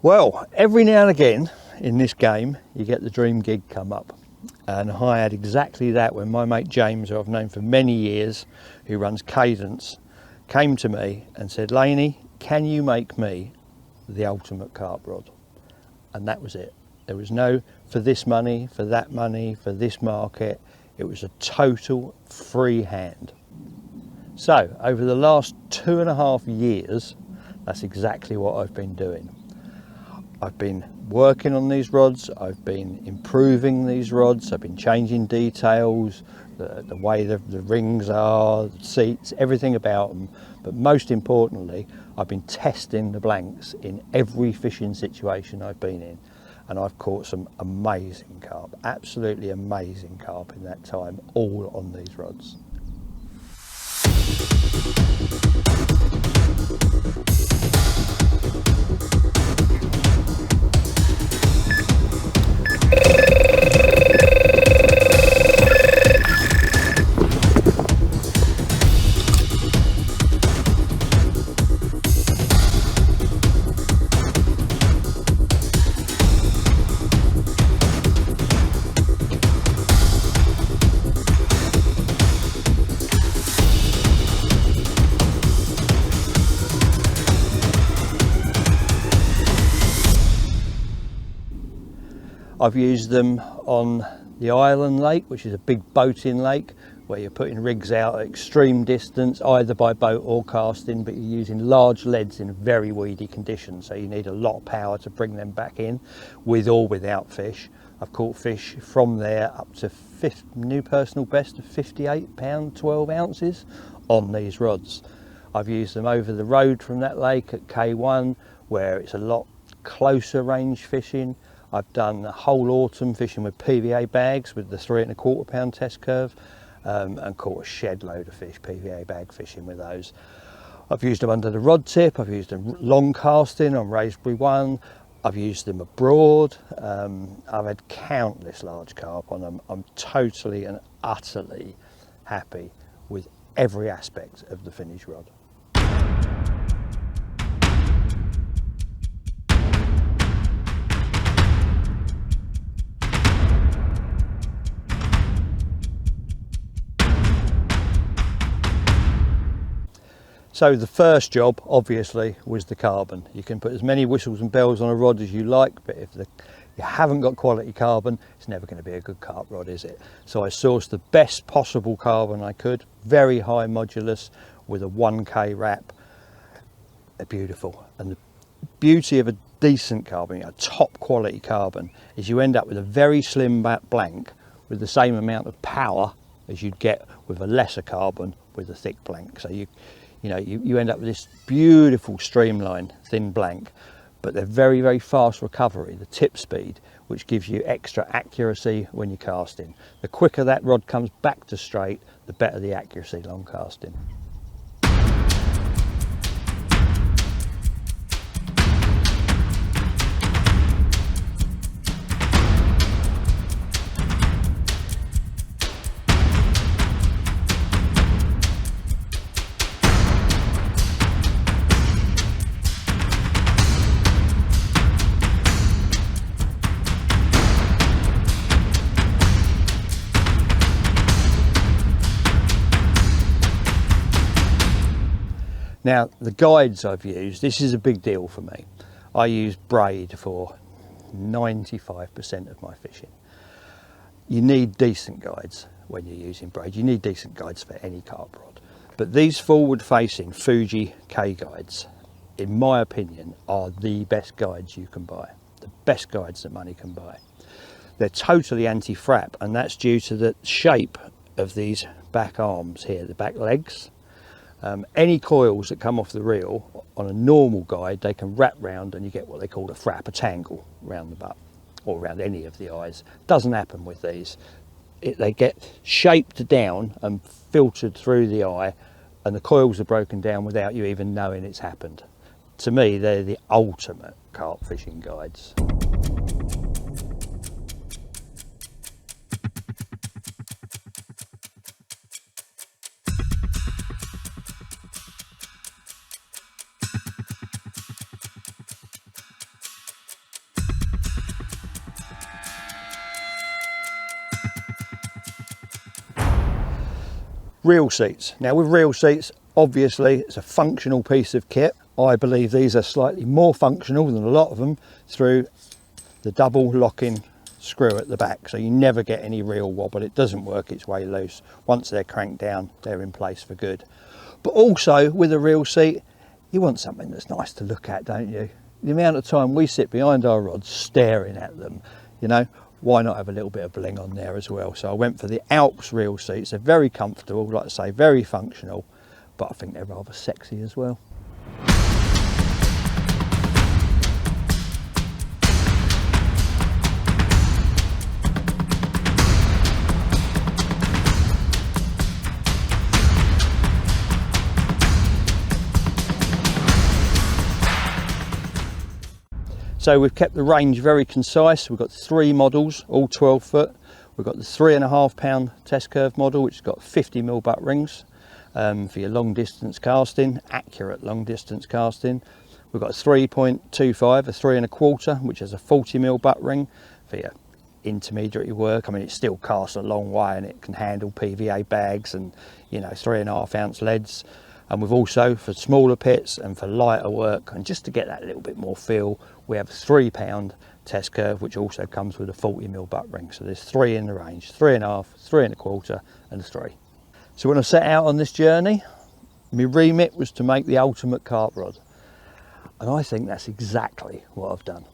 Well, every now and again in this game you get the dream gig come up, and I had exactly that when my mate James, who I've known for many years, who runs Cadence, came to me and said, "Laney, can you make me the ultimate carp rod?" And that was it. There was no for this money, for that money, for this market. It was a total free hand. So over the last 2.5 years, that's exactly what I've been doing. I've been working on these rods, I've been improving these rods, I've been changing details, the way the rings are, the seats, everything about them. But most importantly, I've been testing the blanks in every fishing situation I've been in. And I've caught some amazing carp, absolutely amazing carp in that time, all on these rods. I've used them on the Island Lake, which is a big boating lake where you're putting rigs out at extreme distance, either by boat or casting, but you're using large leads in very weedy conditions, so you need a lot of power to bring them back in, with or without fish. I've caught fish from there up to new personal best of 58 pound 12 ounces on these rods. I've used them over the road from that lake at K1, where it's a lot closer range fishing. I've done the whole autumn fishing with PVA bags with the 3¼ pound test curve, and caught a shed load of fish PVA bag fishing with those. I've used them under the rod tip, I've used them long casting on Raspberry 1, I've used them abroad. I've had countless large carp on them. I'm totally and utterly happy with every aspect of the finished rod. So the first job, obviously, was the carbon. You can put as many whistles and bells on a rod as you like, but if you haven't got quality carbon, it's never going to be a good carp rod, is it? So I sourced the best possible carbon I could, very high modulus, with a 1K wrap. They're beautiful. And the beauty of a decent carbon, a top quality carbon, is you end up with a very slim blank with the same amount of power as you'd get with a lesser carbon with a thick blank. So you end up with this beautiful streamlined thin blank, but they're very, very fast recovery, the tip speed, which gives you extra accuracy when you're casting. The quicker that rod comes back to straight, the better the accuracy long casting. Now, the guides I've used, this is a big deal for me. I use braid for 95% of my fishing. You need decent guides when you're using braid. You need decent guides for any carp rod. But these forward-facing Fuji K guides, in my opinion, are the best guides you can buy. The best guides that money can buy. They're totally anti-frap, and that's due to the shape of these back arms here, the back legs. Any coils that come off the reel on a normal guide, they can wrap round and you get what they call a frap, a tangle round the butt or around any of the eyes. Doesn't happen with these. They get shaped down and filtered through the eye, and the coils are broken down without you even knowing it's happened. To me, they're the ultimate carp fishing guides. Reel seats. Now with reel seats, obviously it's a functional piece of kit. I believe these are slightly more functional than a lot of them through the double locking screw at the back, so you never get any reel wobble. It doesn't work its way loose. Once they're cranked down, they're in place for good. But also with a reel seat, you want something that's nice to look at, don't you? The amount of time we sit behind our rods staring at them, you know, why not have a little bit of bling on there as well? So I went for the Alps reel seats. They're very comfortable, like I say, very functional, but I think they're rather sexy as well. So we've kept the range very concise. We've got 3 models, all 12 foot. We've got the 3.5 pound test curve model, which has got 50mm butt rings for your long distance casting, accurate long distance casting. We've got a 3.25, a 3.25, which has a 40mm butt ring for your intermediate work. I mean, it still casts a long way and it can handle PVA bags and, you know, 3.5 ounce leads. And we've also, for smaller pits and for lighter work, and just to get that little bit more feel, we have a 3 pound test curve, which also comes with a 40mm butt ring. So there's 3 in the range, 3.5, 3.25 and a 3. So when I set out on this journey, my remit was to make the ultimate carp rod. And I think that's exactly what I've done.